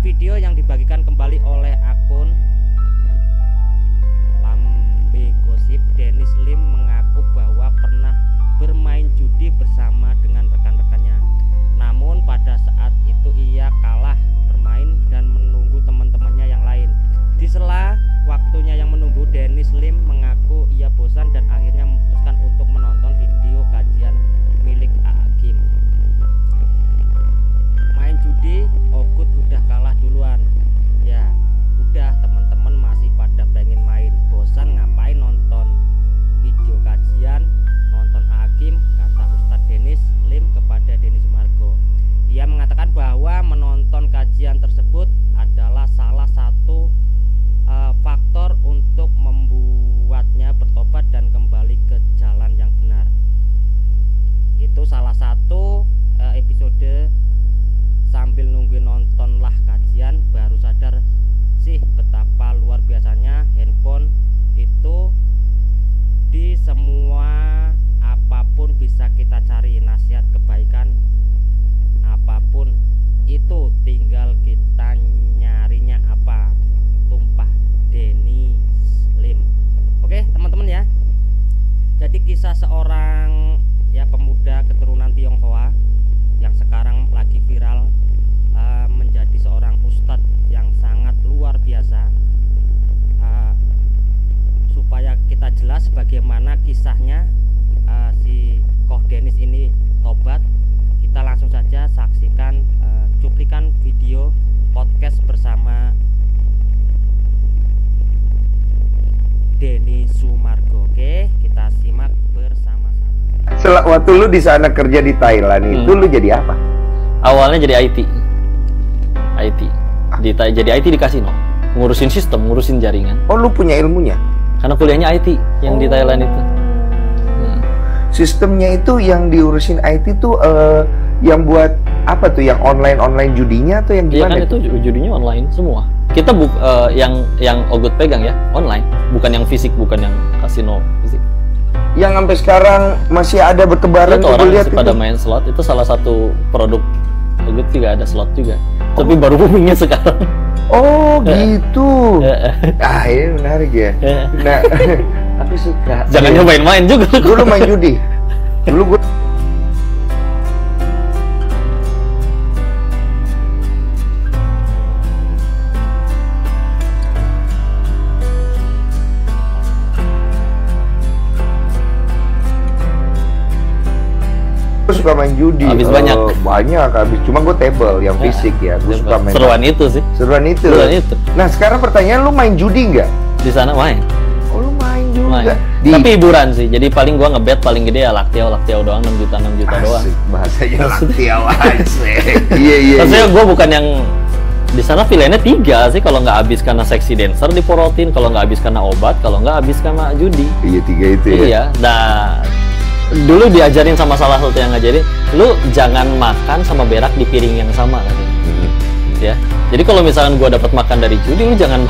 video yang dibagikan kembali oleh akun Lambe Gosip, Dennis Lim mengaku bahwa pernah bermain judi bersama dengan rekan-rekannya. Namun pada saat itu ia kalah bermain dan menunggu teman-temannya yang lain. Di sela waktunya yang menunggu, Dennis Lim mengaku ia bosan dan akhirnya memutuskan untuk menonton video kajian milik Hakim. Main judi, Ogut udah kalah duluan. Ya udah, teman-teman masih pada pengen main, bosan ngapain nonton video kajian, nonton Hakim, kata Ustadz Dennis Lim kepada Denny Sumargo. Ia mengatakan bahwa menonton kajian tersebut adalah salah satu faktor untuk membuatnya bertobat dan kembali ke jalan yang benar. Itu salah satu episode sambil nungguin nontonlah kajian, baru sadar sih betapa luar biasanya handphone itu. Di semua apapun bisa kita cari nasihat kebaikan, apapun itu tinggal kita nyarinya apa. Tumpah Denny Lim. Oke teman-teman ya, jadi kisah seorang pemuda keturunan Tionghoa yang sekarang lagi viral, menjadi seorang ustadz yang sangat luar biasa. Supaya kita jelas bagaimana kisahnya si Koh Dennis ini tobat, kita langsung saja saksikan cuplikan video podcast bersama Denny Sumargo. Oke, kita simak bersama-sama. Waktu lu di sana kerja di Thailand itu lu jadi apa? Awalnya jadi IT. Jadi IT di kasino, ngurusin sistem, ngurusin jaringan. Oh, lu punya ilmunya? Karena kuliahnya IT yang di Thailand itu. Sistemnya itu yang diurusin IT tuh yang buat apa tuh? Yang online judinya atau yang gimana? Iya kan, itu judinya online semua. Kita yang Ogut pegang ya online, bukan yang fisik, bukan yang kasino fisik. Yang sampai sekarang masih ada bertebaran itu orang lihat pada main slot, itu salah satu produk Ogut juga, ada slot juga. Tapi baru boomingnya sekarang. Oh gitu. Ini menarik ya. Nah, aku suka. Jangan nyobain main juga. Dulu main judi. Dulu gue suka main judi. Habis banyak habis. Cuma gue table yang fisik ya. Gue suka main. Seruan itu sih. Seruan itu. Nah sekarang pertanyaan, lu main judi nggak? Di sana main. Oh lu main juga. Tapi hiburan sih. Jadi paling gua ngebet paling gede ya Laktiao doang, 6 juta doang. Asik, bahasanya Laktiao asik. Iya. Maksudnya gua bukan yang di sana pilihannya 3 sih, kalau nggak habis karena seksi dancer diporotin, kalau nggak habis karena obat, kalau nggak habis karena judi. Iya 3 itu ya. Iya. Nah, dulu diajarin sama salah satu yang ngajarin, lu jangan makan sama berak di piring yang sama katanya. Ya. Jadi kalau misalkan gua dapat makan dari judi, lu jangan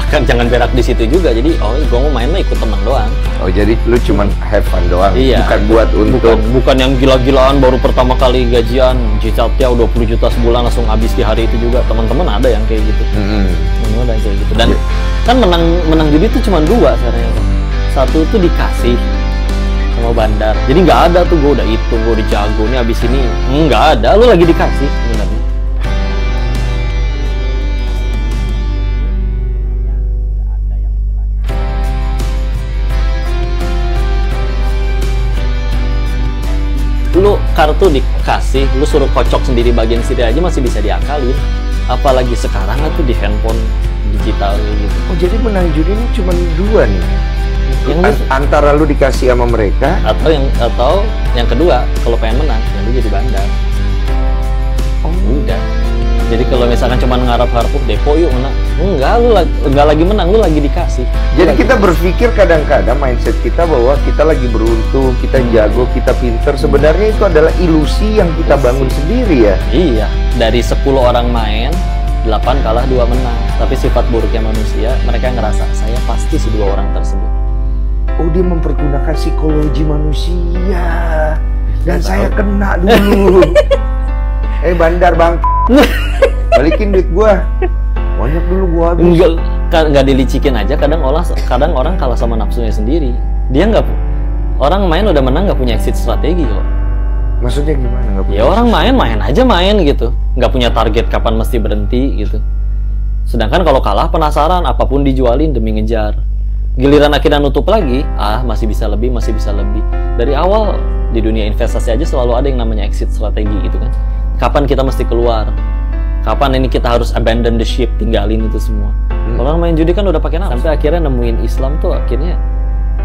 berak di situ juga. Jadi gua mau main mah ikut teman doang. Oh, jadi lu cuman have fun doang, iya. Bukan buat untuk bukan yang gila-gilaan baru pertama kali gajian Cicatya 20 juta sebulan langsung habis di hari itu juga. Teman-teman ada yang kayak gitu. Ada yang kayak gitu. Dan kan menang judi itu cuma 2 sebenarnya. Satu tuh dikasih sama bandar. Jadi nggak ada tuh gue udah hitung, gue udah jago nih abis ini. Nggak ada, lu lagi dikasih sebenarnya. Lu kartu dikasih, lu suruh kocok sendiri bagian sini aja masih bisa diakalin. Apalagi sekarang tuh di handphone digital gitu. Oh, jadi menang judi ini cuma 2 nih. Antara lu dikasih sama mereka atau yang kedua, kalau pengen menang ya lu jadi bandar. Oh udah. Jadi kalau misalkan cuma ngarap-ngarap depo yuk menang, enggak lagi menang, lu lagi dikasih. Jadi kita berpikir kadang-kadang mindset kita bahwa kita lagi beruntung, kita jago, kita pinter. Sebenarnya itu adalah ilusi yang kita bangun sendiri ya. Iya, dari 10 orang main 8 kalah 2 menang. Tapi sifat buruknya manusia, mereka ngerasa saya pasti si 2 orang tersebut. Oh, dia mempergunakan psikologi manusia. Dan saya kena dulu. Bandar bang, balikin duit gua. banyak dulu gua habis. Nggak dilicikin aja. Kadang orang kalah sama nafsunya sendiri. Dia orang main udah menang nggak punya exit strategi kok. Maksudnya gimana? Nggak punya Ya orang main gitu, nggak punya target kapan mesti berhenti gitu. Sedangkan kalau kalah penasaran, apapun dijualin demi ngejar. Giliran akhirnya nutup lagi, masih bisa lebih. Dari awal di dunia investasi aja selalu ada yang namanya exit strategi gitu kan. Kapan kita mesti keluar? Kapan ini kita harus abandon the ship, tinggalin itu semua. Orang main judi kan udah pakai nafsu. Sampai akhirnya nemuin Islam tuh akhirnya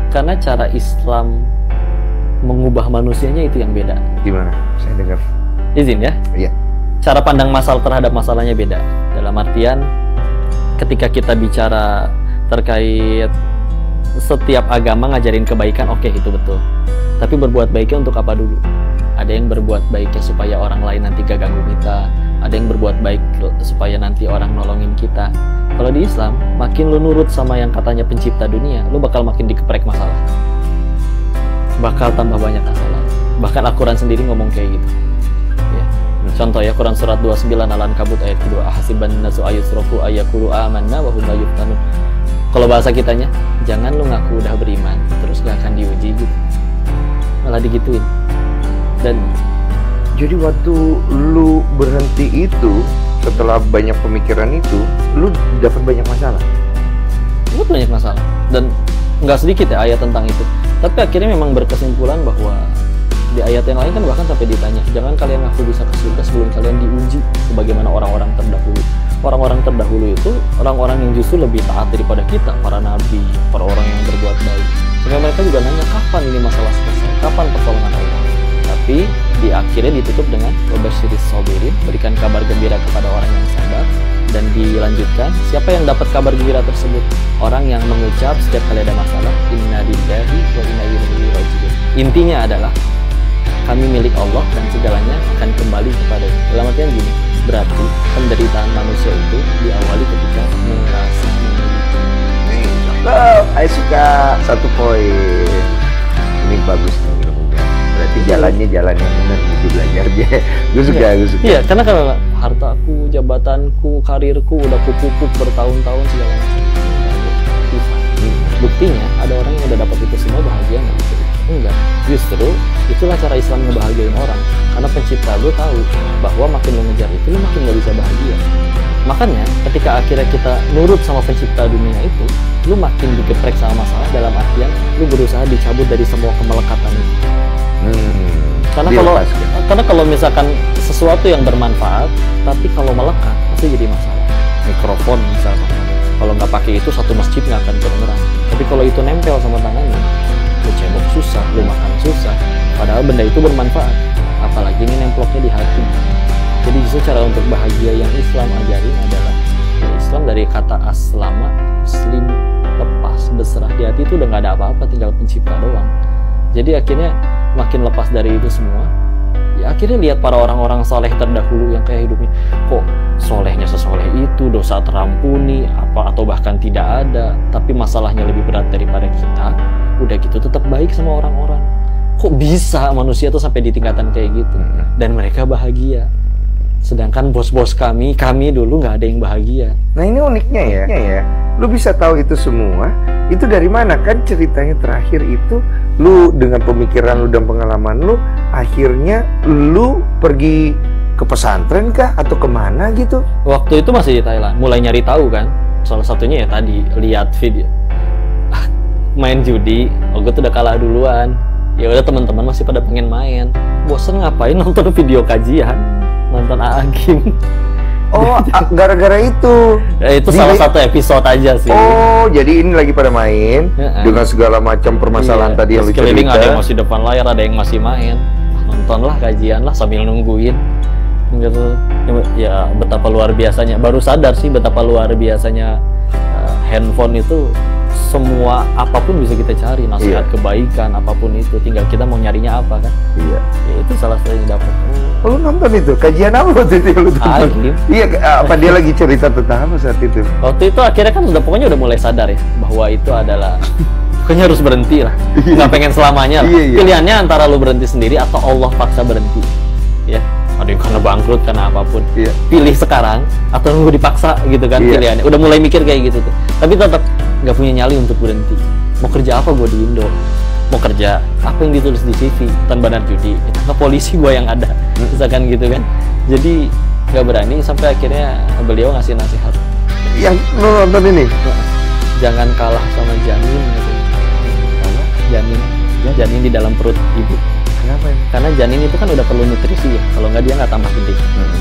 karena cara Islam mengubah manusianya itu yang beda. Gimana? Saya dengar. Izin ya? Iya. Cara pandang terhadap masalahnya beda. Dalam artian ketika kita bicara terkait setiap agama ngajarin kebaikan, oke, itu betul. Tapi berbuat baiknya untuk apa dulu? Ada yang berbuat baiknya supaya orang lain nanti gak ganggu kita. Ada yang berbuat baik supaya nanti orang nolongin kita. Kalau di Islam, makin lu nurut sama yang katanya pencipta dunia, lu bakal makin dikeprek masalah. Bakal tambah banyak masalah. Bahkan Al-Quran sendiri ngomong kayak gitu. Ya. Contoh ya, Quran surat 29 Al-Ankabut ayat kedua, ahasiban nasu ayusrofu ayakulu amanna wa hum la yuftanun. Kalau bahasa kitanya, jangan lu ngaku udah beriman terus gak akan diuji gitu. Malah digituin. Dan jadi waktu lu berhenti itu, setelah banyak pemikiran itu, lu dapat banyak masalah. Lu banyak masalah. Dan nggak sedikit ya ayat tentang itu. Tapi akhirnya memang berkesimpulan bahwa di ayat yang lain kan bahkan sampai ditanya, jangan kalian ngaku bisa ke surga sebelum kalian diuji sebagaimana orang-orang terdahulu. Orang-orang terdahulu itu orang-orang yang justru lebih taat daripada kita, para nabi, para orang yang berbuat baik. Sehingga mereka juga nanya, kapan ini masalah selesai? Kapan pertolongan Allah? Tapi di akhirnya ditutup dengan wabasyiris sabirin, berikan kabar gembira kepada orang yang sabar. Dan dilanjutkan, siapa yang dapat kabar gembira tersebut? Orang yang mengucap setiap kali ada masalah, inna lillahi wa inna ilaihi raji'un. Intinya adalah kami milik Allah dan segalanya akan kembali kepada-Nya. Dalam artian gini, berarti penderitaan manusia itu diawali ketika merasa memiliki. Saya suka satu poin. Ini bagus nih. Berarti jalannya jalan yang benar gitu belajarnya. Gue suka. Iya, karena kalau hartaku, jabatanku, karirku udah kupupuk bertahun-tahun segala macam. Buktinya ada orang yang udah dapat itu semua bahagia nggak gitu? Enggak. Justru itulah cara Islam ngebahagiain orang. Karena pencipta lu tahu bahwa makin lu ngejar itu lu makin nggak bisa bahagia. Makanya ketika akhirnya kita nurut sama pencipta dunia itu, lu makin digeprek sama masalah dalam artian lu berusaha dicabut dari semua kemelekatan itu. Karena kalau misalkan sesuatu yang bermanfaat, tapi kalau melekat pasti jadi masalah. Mikrofon misalkan, kalau nggak pakai itu satu masjid nggak akan kedengeran. Tapi kalau itu nempel sama tangannya, lu cebok susah, lu makan susah. Padahal benda itu bermanfaat. Apalagi ini nemploknya di hati. Jadi justru cara untuk bahagia yang Islam ajarin adalah Islam dari kata aslama, muslim, lepas, berserah di hati itu udah nggak ada apa-apa, tinggal pencipta doang. Jadi akhirnya makin lepas dari itu semua, ya akhirnya lihat para orang-orang soleh terdahulu yang kayak hidupnya kok solehnya sesoleh itu, dosa terampuni, atau bahkan tidak ada, tapi masalahnya lebih berat daripada kita. Udah gitu tetap baik sama orang-orang. Kok bisa manusia tuh sampai di tingkatan kayak gitu? Dan mereka bahagia. Sedangkan bos-bos kami dulu nggak ada yang bahagia. Nah ini uniknya ya. Lu bisa tahu itu semua, itu dari mana? Kan ceritanya terakhir itu, lu dengan pemikiran lu dan pengalaman lu, akhirnya lu pergi ke pesantren kah? Atau kemana gitu? Waktu itu masih di Thailand, mulai nyari tahu kan. Salah satunya ya tadi, lihat video. Main judi, gue tuh udah kalah duluan. Ya udah teman-teman masih pada pengen main. Bosen ngapain nonton video kajian? Nonton Agim. Oh, gara-gara itu. Ya, itu salah satu episode aja sih. Oh, jadi ini lagi pada main dengan segala macam permasalahan tadi yang lu cerita. Ada yang masih depan layar, ada yang masih main. Nontonlah kajian lah sambil nungguin. Gitu. Ya betapa luar biasanya. Baru sadar sih betapa luar biasanya handphone itu. Semua apapun bisa kita cari, nasihat kebaikan apapun itu, tinggal kita mau nyarinya apa kan. Iya, ya, itu salah satu yang dapat. Oh, lu nonton itu kajian apa waktu itu lu tonton? Iya, apa dia lagi cerita tentang apa saat itu? Waktu itu akhirnya kan pokoknya udah mulai sadar ya bahwa itu adalah pokoknya harus berhenti lah, nggak pengen selamanya lah. Pilihannya antara lu berhenti sendiri atau Allah paksa berhenti, ya. ada yang karena bangkrut, karena apapun. Iya. Pilih sekarang atau nunggu dipaksa gitu kan, Iya. pilihannya. Udah mulai mikir kayak gitu tuh. Tapi tetap nggak punya nyali untuk berhenti. Mau kerja apa gue di Indo? Mau kerja apa yang ditulis di CV? Tanpa bandar judi, ditangkap polisi gue yang ada, misalkan gitu kan. Jadi nggak berani, sampai akhirnya beliau ngasih nasihat, Yang lu nonton ini? jangan kalah sama janin gitu. Janin di dalam perut ibu. Kenapa ini? Karena janin itu kan udah perlu nutrisi ya, kalau nggak dia nggak tambah gede.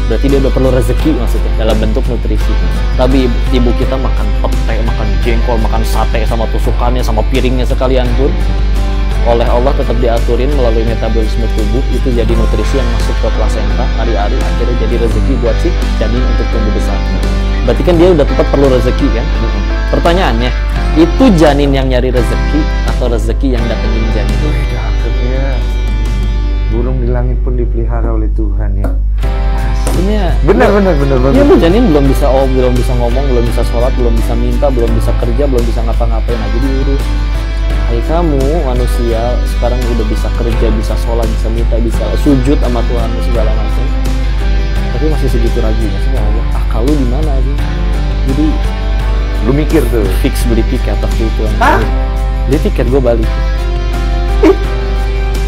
Berarti dia udah perlu rezeki maksudnya dalam bentuk nutrisi. Tapi ibu kita makan pete, makan jengkol, makan sate sama tusukannya, sama piringnya sekalian pun, oleh Allah tetap diaturin melalui metabolisme tubuh, itu jadi nutrisi yang masuk ke plasenta, hari-hari akhirnya jadi rezeki buat si janin untuk tumbuh besar. Berarti kan dia udah tetap perlu rezeki kan. Pertanyaannya, itu janin yang nyari rezeki atau rezeki yang datengin janin? Akhirnya burung di langit pun dipelihara oleh Tuhan ya. Sebenarnya Benar. iya, lu janin belum bisa belum bisa ngomong, belum bisa sholat, belum bisa minta, belum bisa kerja, belum bisa ngapa-ngapain aja diurus. Hai kamu manusia sekarang udah bisa kerja, bisa sholat, bisa minta, bisa sujud sama Tuhan segala macam, tapi masih segitu ragunya sama Allah. Akal lu di mana sih? Jadi Lu mikir tuh. fix beli tiket waktu itu. Hah? Beli tiket gue balik.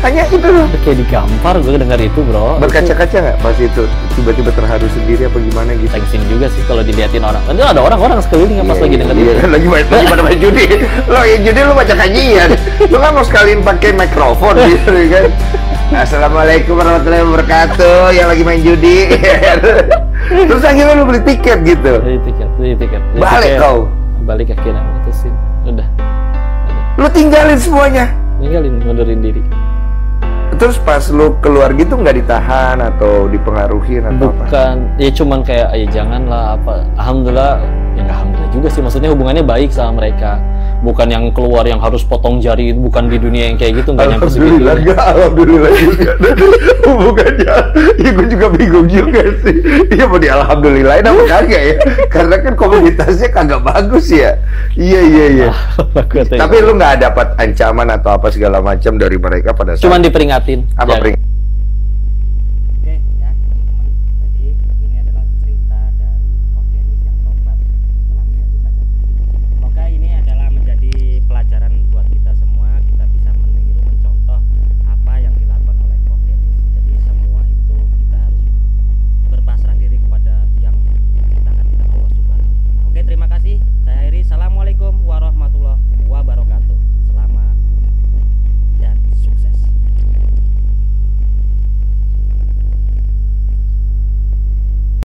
Hanya itu loh. Kayak digampar gue dengar itu, bro. Berkaca-kaca nggak pas itu? Tiba-tiba terharu sendiri apa gimana gitu? Thanksin juga sih kalau diliatin orang. Nanti ada orang-orang sekeliling yang pas lagi denger Iya itu. kan lagi pada main judi. Lo yang judi lu baca kajian. Lu kan mau sekalian pakai mikrofon gitu kan. Assalamualaikum warahmatullahi wabarakatuh. Yang lagi main judi. Terus akhirnya lu beli tiket gitu. Beli tiket. Balik kau. Balik akhirnya mutusin. Udah. Lu tinggalin semuanya. Ninggalin, mundurin diri. Terus pas lu keluar gitu nggak ditahan atau dipengaruhi atau apa? Bukan, ya cuman kayak, ya janganlah apa. Alhamdulillah, ya nggak alhamdulillah juga sih. Maksudnya hubungannya baik sama mereka. Bukan yang keluar yang harus potong jari, bukan di dunia yang kayak gitu, nggak nyampe segitu. Alhamdulillah juga. Hubungannya, ya gue juga bingung juga sih. Iya mau dialhamdulillahin apa kagak ya? Karena kan komunitasnya kagak bagus ya. Iya. Tapi lu nggak dapat ancaman atau apa segala macam dari mereka pada saat Cuman diperingatin. apa Jangan-